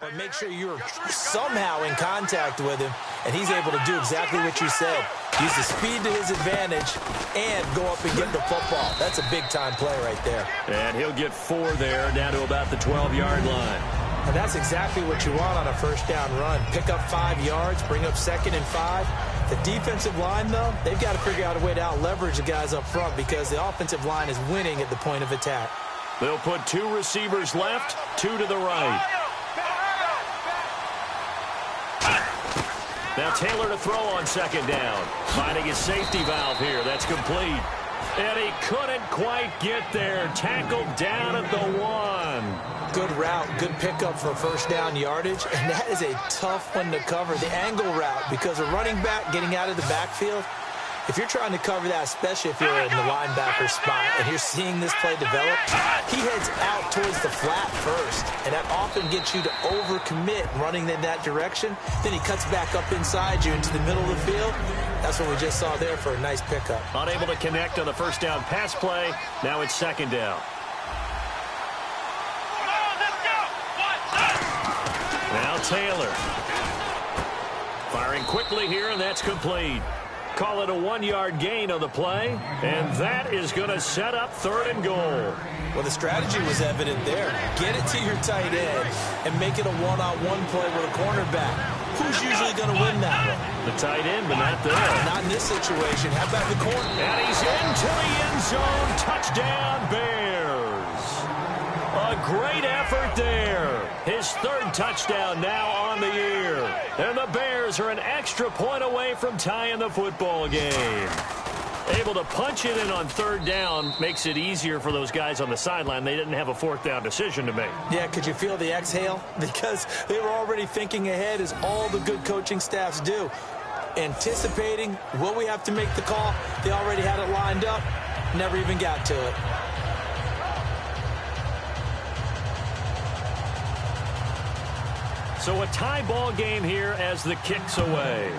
or make sure you're somehow in contact with him, and he's able to do exactly what you said. Use the speed to his advantage and go up and get the football. That's a big-time play right there. And he'll get 4 there, down to about the 12-yard line. And that's exactly what you want on a first-down run. Pick up 5 yards, bring up 2nd and 5. The defensive line, though, they've got to figure out a way to out-leverage the guys up front because the offensive line is winning at the point of attack. They'll put 2 receivers left, 2 to the right. Now Taylor to throw on 2nd down. Finding his safety valve here. That's complete. And he couldn't quite get there. Tackled down at the 1. Good route, good pickup for first down yardage. And that is a tough one to cover. The angle route, because a running back getting out of the backfield, if you're trying to cover that, especially if you're in the linebacker spot and you're seeing this play develop, he heads out towards the flat first, and that often gets you to overcommit running in that direction. Then he cuts back up inside you into the middle of the field. That's what we just saw there for a nice pickup. Unable to connect on the first down pass play. Now it's 2nd down. Now Taylor. Firing quickly here, and that's complete. Call it a 1-yard gain on the play, and that is going to set up 3rd and goal. Well, the strategy was evident there. Get it to your tight end and make it a one-on-one play with a cornerback. Who's usually going to win that one? The tight end, but not there. Not in this situation. How about the corner? And he's into the end zone. Touchdown, Bears. A great effort there. His 3rd touchdown now on the year. And the Bears are an extra point away from tying the football game. Able to punch it in on 3rd down makes it easier for those guys on the sideline. They didn't have a 4th down decision to make. Yeah, could you feel the exhale? Because they were already thinking ahead, as all the good coaching staffs do. Anticipating, will we have to make the call? They already had it lined up. Never even got to it. So a tie ball game here as the kick's away.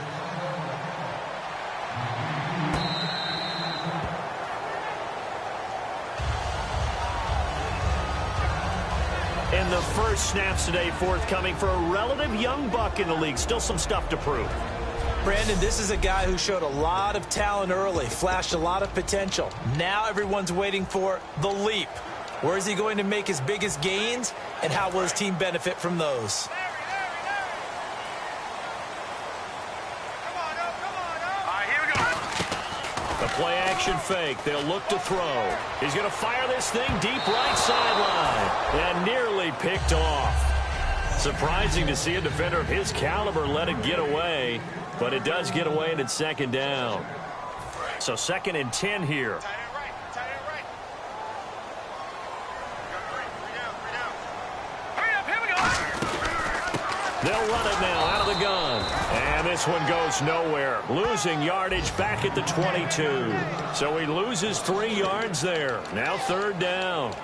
And the first snaps today forthcoming for a relative young buck in the league. Still some stuff to prove. Brandon, this is a guy who showed a lot of talent early, flashed a lot of potential. Now everyone's waiting for the leap. Where is he going to make his biggest gains, and how will his team benefit from those? Play action fake. They'll look to throw. He's going to fire this thing deep right sideline. And nearly picked off. Surprising to see a defender of his caliber let it get away. But it does get away, and it's 2nd down. So 2nd and 10 here. They'll run it now out of the gun. And this one goes nowhere. Losing yardage back at the 22. So he loses 3 yards there. Now 3rd down.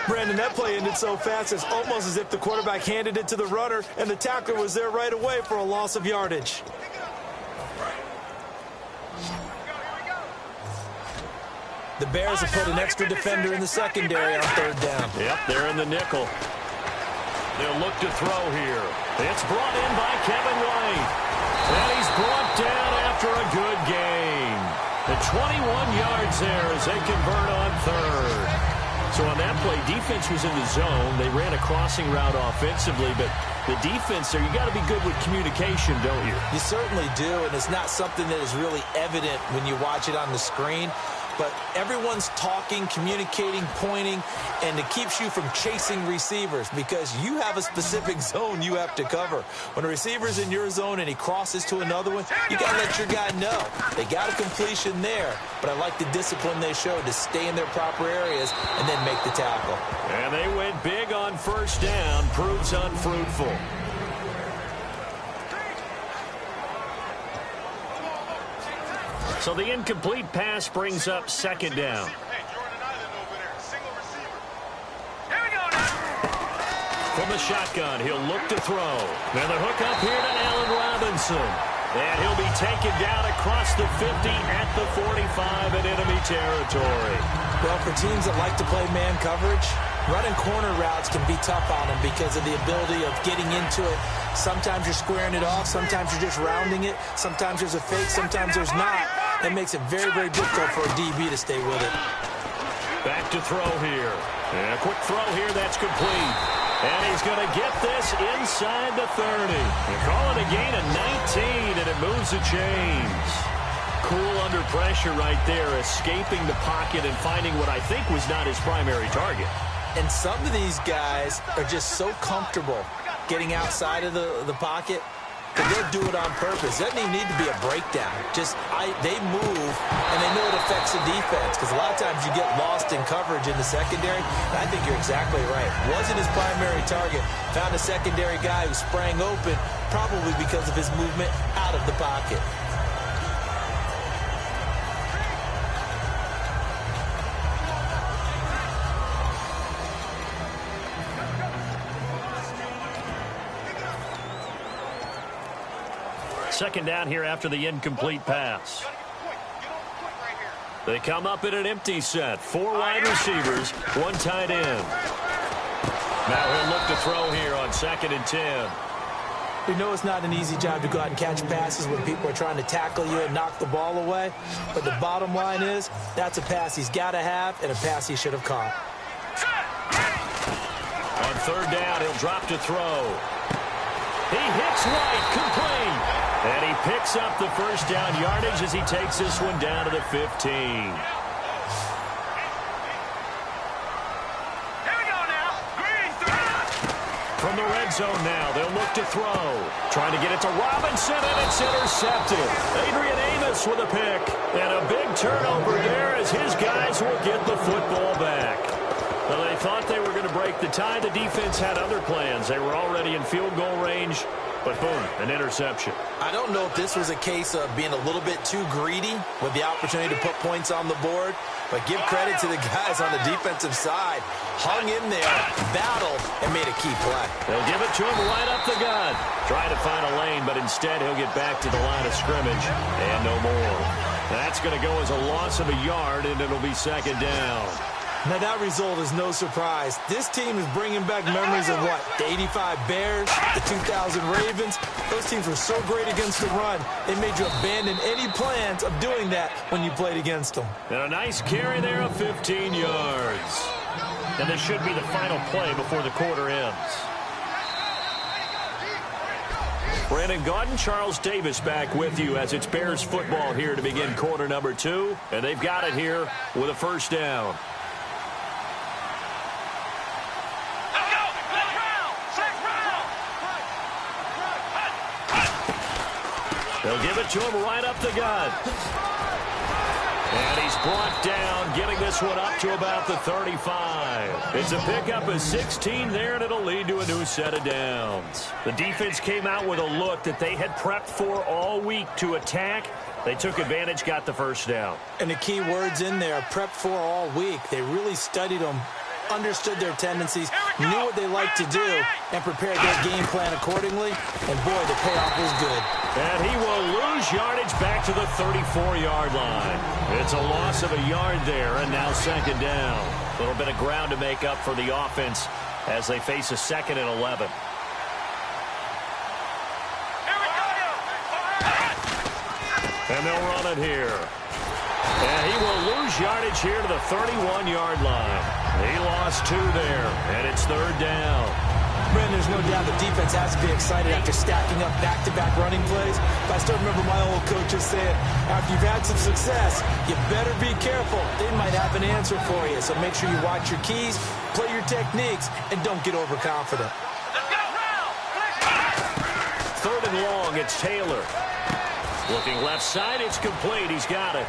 Brandon, that play ended so fast, it's almost as if the quarterback handed it to the runner and the tackler was there right away for a loss of yardage. The Bears have put an extra defender in the secondary on 3rd down. Yep, they're in the nickel. They'll look to throw here. It's brought in by Kevin White. And he's brought down after a good gain. The 21 yards there as they convert on 3rd. So on that play, defense was in the zone. They ran a crossing route offensively, but the defense there, you got to be good with communication, don't you? You certainly do, and it's not something that is really evident when you watch it on the screen. But everyone's talking, communicating, pointing, and it keeps you from chasing receivers because you have a specific zone you have to cover. When a receiver's in your zone and he crosses to another one, you got to let your guy know. They got a completion there, but I like the discipline they showed to stay in their proper areas and then make the tackle. And they went big on 1st down, proves unfruitful. So the incomplete pass brings up 2nd down. From the shotgun, he'll look to throw. Now the hook up here to Allen Robinson. And he'll be taken down across the 50 at the 45 in enemy territory. Well, for teams that like to play man coverage, Running corner routes can be tough on him because of the ability of getting into it. Sometimes you're squaring it off. Sometimes you're just rounding it. Sometimes there's a fake. Sometimes there's not. It makes it very, very difficult for a DB to stay with it. Back to throw here. And a quick throw here. That's complete. And he's going to get this inside the 30. They call it a gain of 19, and it moves the chains. Cool under pressure right there, escaping the pocket and finding what I think was not his primary target. And some of these guys are just so comfortable getting outside of the pocket that they'll do it on purpose. It doesn't even need to be a breakdown. They move, and they know it affects the defense because a lot of times you get lost in coverage in the secondary. And I think you're exactly right. Wasn't his primary target. Found a secondary guy who sprang open, probably because of his movement out of the pocket. Second down here after the incomplete pass. They come up in an empty set. 4 wide receivers, 1 tight end. Now he'll look to throw here on 2nd and 10. You know it's not an easy job to go out and catch passes when people are trying to tackle you and knock the ball away. But the bottom line is that's a pass he's got to have and a pass he should have caught. On 3rd down, he'll drop to throw. He hits White, complete. And he picks up the first down yardage as he takes this one down to the 15. Here we go now. Green 3. From the red zone now, they'll look to throw. Trying to get it to Robinson, and it's intercepted. Adrian Amos with a pick. And a big turnover there as his guys will get the football back. Well, they thought they were going to break the tie. The defense had other plans. They were already in field goal range. But boom, an interception. I don't know if this was a case of being a little bit too greedy with the opportunity to put points on the board, but give credit to the guys on the defensive side. Hung in there, battled, and made a key play. They'll give it to him right up the gut. Trying to find a lane, but instead he'll get back to the line of scrimmage. And no more. That's going to go as a loss of a yard, and it'll be 2nd down. Now, that result is no surprise. This team is bringing back memories of what? The 85 Bears, the 2000 Ravens. Those teams were so great against the run, they made you abandon any plans of doing that when you played against them. And a nice carry there of 15 yards. And this should be the final play before the quarter ends. Brandon Gaudin, Charles Davis back with you as it's Bears football here to begin quarter number 2. And they've got it here with a first down. They'll give it to him right up the gut. And he's brought down, getting this one up to about the 35. It's a pickup of 16 there, and it'll lead to a new set of downs. The defense came out with a look that they had prepped for all week to attack. They took advantage, got the first down. And the key words in there, prepped for all week. They really studied them, understood their tendencies, knew what they liked to do, and prepared their game plan accordingly. And, boy, the payoff was good. And he will lose yardage back to the 34-yard line. It's a loss of a yard there, and now 2nd down. A little bit of ground to make up for the offense as they face a 2nd and 11. And they'll run it here. And he will lose yardage here to the 31-yard line. He lost 2 there, and it's 3rd down. Brandon, there's no doubt the defense has to be excited after stacking up back-to-back running plays. But I still remember my old coaches saying, after you've had some success, you better be careful. They might have an answer for you. So make sure you watch your keys, play your techniques, and don't get overconfident. 3rd and long, it's Taylor. Looking left side, it's complete. He's got it.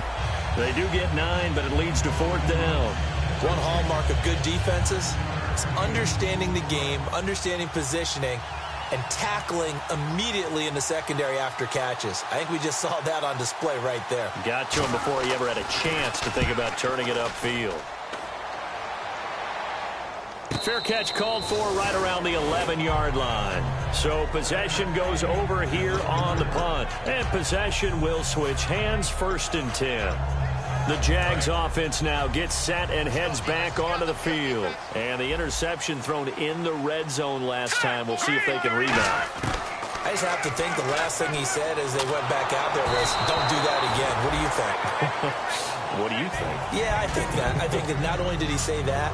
They do get 9, but it leads to 4th down. One hallmark of good defenses is understanding the game, understanding positioning, and tackling immediately in the secondary after catches. I think we just saw that on display right there. Got to him before he ever had a chance to think about turning it upfield. Fair catch called for right around the 11-yard line. So possession goes over here on the punt. And possession will switch hands, 1st and 10. The Jags offense now gets set and heads back onto the field. And the interception thrown in the red zone last time. We'll see if they can rebound. I just have to think the last thing he said as they went back out there was, don't do that again. What do you think? What do you think? Yeah, I think that. I think that not only did he say that,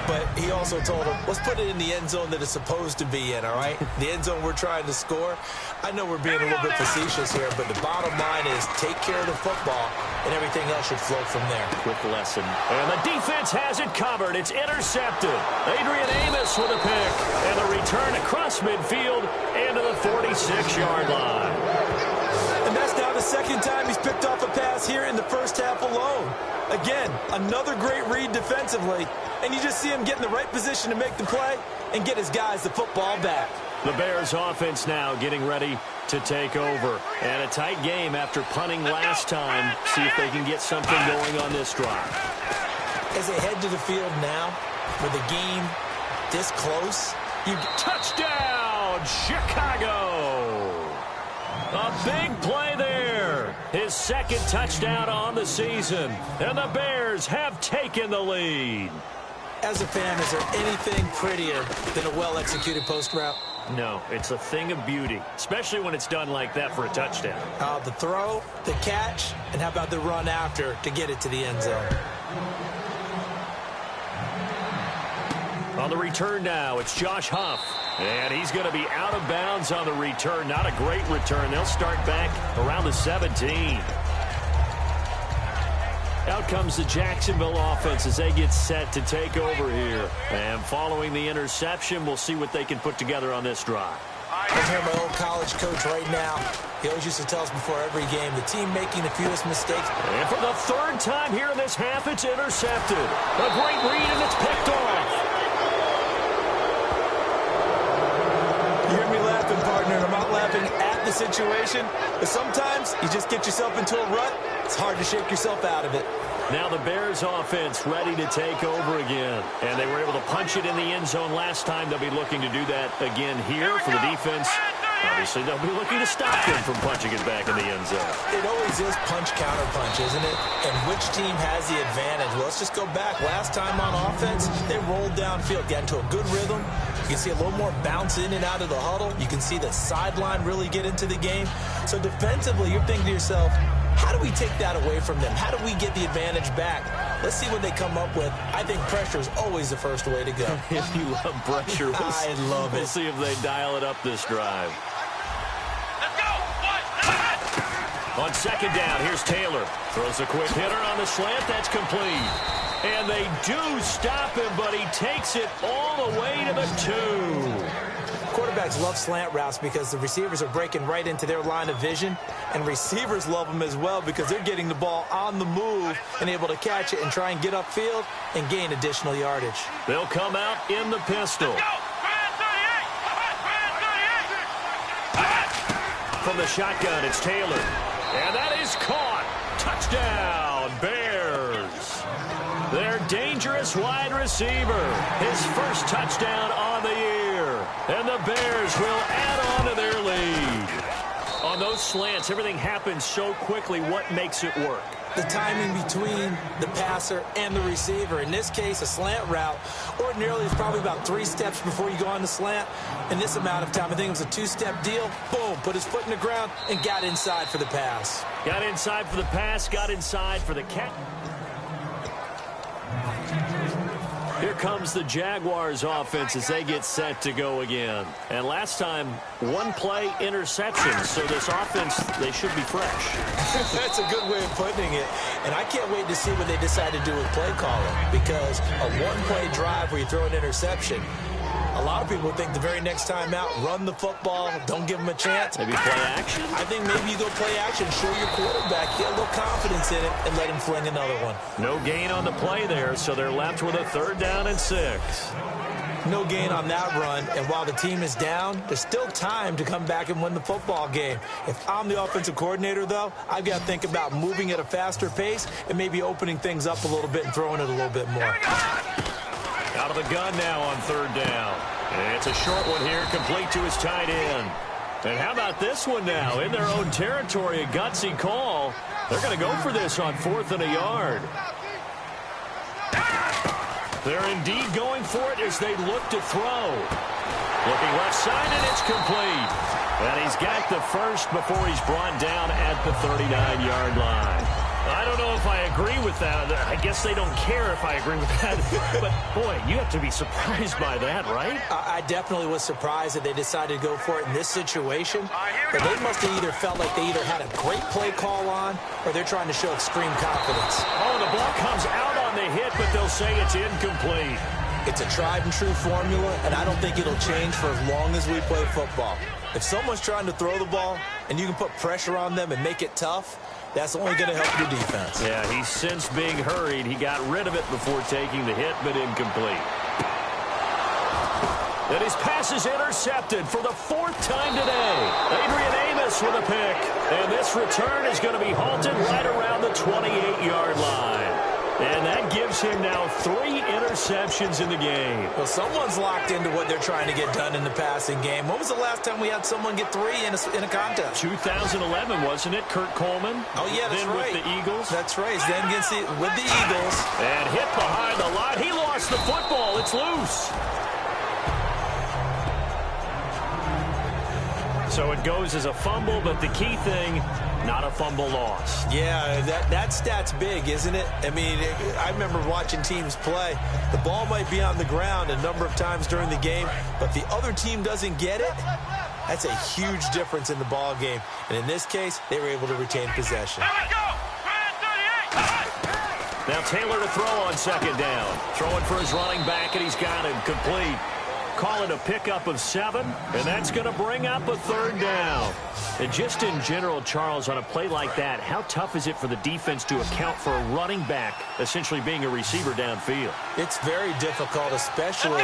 but he also told him, let's put it in the end zone that it's supposed to be in, all right? The end zone we're trying to score. I know we're being a little bit facetious here, but the bottom line is take care of the football, and everything else should flow from there. Quick lesson. And the defense has it covered. It's intercepted. Adrian Amos with a pick. And the return across midfield into the 46-yard line. And that's now the second time he's picked off a pass here in the first half alone. Again, another great read defensively, and you just see him get in the right position to make the play and get his guys the football back. The Bears offense now getting ready to take over. And a tight game after punting last time. See if they can get something going on this drive. As they head to the field now, with the game this close, touchdown, Chicago! A big play there. His second touchdown on the season. And the Bears have taken the lead. As a fan, is there anything prettier than a well-executed post route? No, it's a thing of beauty, especially when it's done like that for a touchdown. The throw, the catch, and how about the run after to get it to the end zone? On the return now, it's Josh Huff. And he's going to be out of bounds on the return. Not a great return. They'll start back around the 17. Out comes the Jacksonville offense as they get set to take over here. And following the interception, we'll see what they can put together on this drive. I hear my old college coach right now. He always used to tell us before every game, the team making the fewest mistakes. And for the third time here in this half, it's intercepted. A great read, and it's picked off. You hear me laughing, partner, and I'm not laughing at the situation. But sometimes you just get yourself into a rut. It's hard to shake yourself out of it. Now the Bears offense ready to take over again. And they were able to punch it in the end zone last time. They'll be looking to do that again here for the defense. Obviously, they'll be looking to stop them from punching it back in the end zone. It always is punch-counter-punch, isn't it? And which team has the advantage? Well, let's just go back. Last time on offense, they rolled downfield, got into a good rhythm. You can see a little more bounce in and out of the huddle. You can see the sideline really get into the game. So defensively, you're thinking to yourself, how do we take that away from them? How do we get the advantage back? Let's see what they come up with. I think pressure is always the first way to go. If you love pressure, I love it. We'll see if they dial it up this drive. Let's go. On second down, here's Taylor. Throws a quick hitter on the slant. That's complete. And they do stop him, but he takes it all the way to the 2. Quarterbacks love slant routes because the receivers are breaking right into their line of vision, and receivers love them as well because they're getting the ball on the move and able to catch it and try and get upfield and gain additional yardage. They'll come out in the pistol. From the shotgun, it's Taylor. And that is caught. Touchdown, Bears. Their dangerous wide receiver. His first touchdown on the year. And the Bears will add on to their lead. On those slants, everything happens so quickly. What makes it work? The timing between the passer and the receiver. In this case, a slant route ordinarily is probably about 3 steps before you go on the slant. In this amount of time, I think it was a 2-step deal. Boom, put his foot in the ground and got inside for the pass. Got inside for the pass, got inside for the catch. Here comes the Jaguars offense as they get set to go again. And last time, 1 play interception. So this offense, they should be fresh. That's a good way of putting it. And I can't wait to see what they decide to do with play calling. Because a 1-play drive where you throw an interception, a lot of people think the very next time out, run the football, don't give them a chance. Maybe play action? I think maybe you go play action, show your quarterback, get a little confidence in it, and let him fling another one. No gain on the play there, so they're left with a 3rd down and 6. No gain on that run, and while the team is down, there's still time to come back and win the football game. If I'm the offensive coordinator, though, I've got to think about moving at a faster pace and maybe opening things up a little bit and throwing it a little bit more. Out of the gun now on 3rd down. And it's a short one here, complete to his tight end. And how about this one now? In their own territory, a gutsy call. They're going to go for this on 4th and a yard. They're indeed going for it as they look to throw. Looking left side, and it's complete. And he's got the first before he's brought down at the 39-yard line. I don't know if I agree with that. I guess they don't care if I agree with that. But, boy, you have to be surprised by that, right? I definitely was surprised that they decided to go for it in this situation. But they must have either felt like they either had a great play call on or they're trying to show extreme confidence. Oh, the ball comes out on the hit, but they'll say it's incomplete. It's a tried-and-true formula, and I don't think it'll change for as long as we play football. If someone's trying to throw the ball and you can put pressure on them and make it tough, that's only going to help your defense. Yeah, he's since being hurried. He got rid of it before taking the hit, but incomplete. And his pass is intercepted for the 4th time today. Adrian Amos with a pick. And this return is going to be halted right around the 28-yard line. And that gives him now 3 interceptions in the game. Well, someone's locked into what they're trying to get done in the passing game. When was the last time we had someone get 3 in a contest? 2011, wasn't it? Kurt Coleman. Oh, yeah, that's then right. With the Eagles. That's right. Then with the Eagles. And hit behind the line. He lost the football. It's loose. So it goes as a fumble, but the key thing, not a fumble loss. Yeah, that stat's big, isn't it? I mean, I remember watching teams play. The ball might be on the ground a number of times during the game, but the other team doesn't get it. That's a huge difference in the ball game. And in this case, they were able to retain possession. Now Taylor to throw on 2nd down. Throwing for his running back, and he's got him complete. Call it a pickup of 7, and that's going to bring up a 3rd down. And just in general, Charles, on a play like that, how tough is it for the defense to account for a running back essentially being a receiver downfield? It's very difficult, especially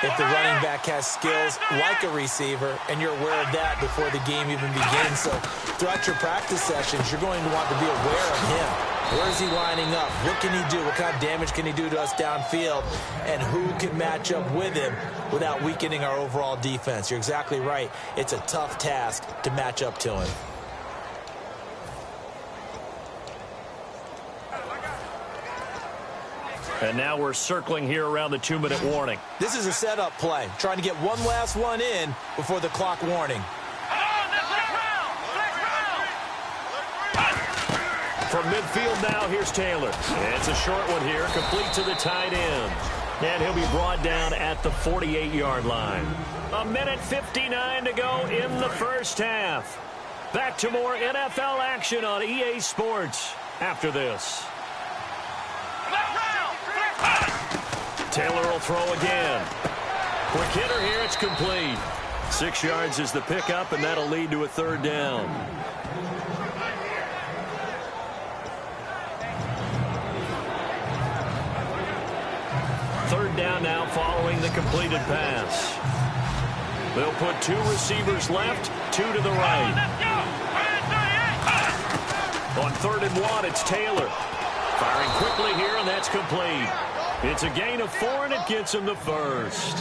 if the running back has skills like a receiver, and you're aware of that before the game even begins. So throughout your practice sessions, you're going to want to be aware of him. Where is he lining up? What can he do? What kind of damage can he do to us downfield? And who can match up with him without weakening our overall defense? You're exactly right. It's a tough task to match up to him. And now we're circling here around the 2-minute warning. This is a setup play, trying to get one last one in before the clock warning. From midfield now, here's Taylor. It's a short one here, complete to the tight end. And he'll be brought down at the 48-yard line. 1:59 to go in the first half. Back to more NFL action on EA Sports after this. Taylor will throw again. Quick hitter here, it's complete. 6 yards is the pickup, and that'll lead to a 3rd down. Third down now following the completed pass. They'll put 2 receivers left, 2 to the right. On 3rd and 1, it's Taylor. Firing quickly here, and that's complete. It's a gain of 4, and it gets him the first.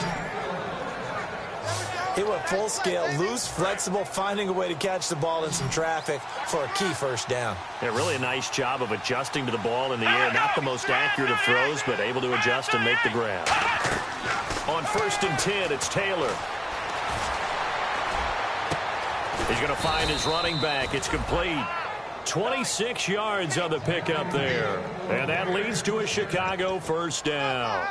He went full scale, loose, flexible, finding a way to catch the ball in some traffic for a key first down. Yeah, really a nice job of adjusting to the ball in the air. Not the most accurate of throws, but able to adjust and make the grab. On 1st and 10, it's Taylor. He's going to find his running back. It's complete. 26 yards on the pickup there. And that leads to a Chicago first down.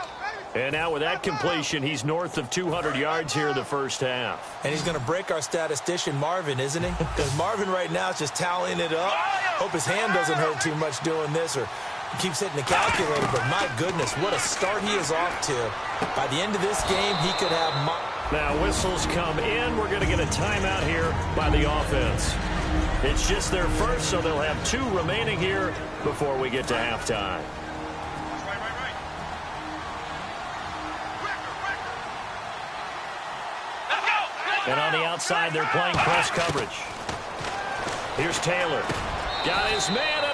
And now with that completion, he's north of 200 yards here in the first half. And he's going to break our statistician, Marvin, isn't he? Because Marvin right now is just tallying it up. Hope his hand doesn't hurt too much doing this, or he keeps hitting the calculator. But my goodness, what a start he is off to. By the end of this game, he could have... Now whistles come in. We're going to get a timeout here by the offense. It's just their first, so they'll have 2 remaining here before we get to halftime. And on the outside, they're playing press coverage. Here's Taylor. Got his man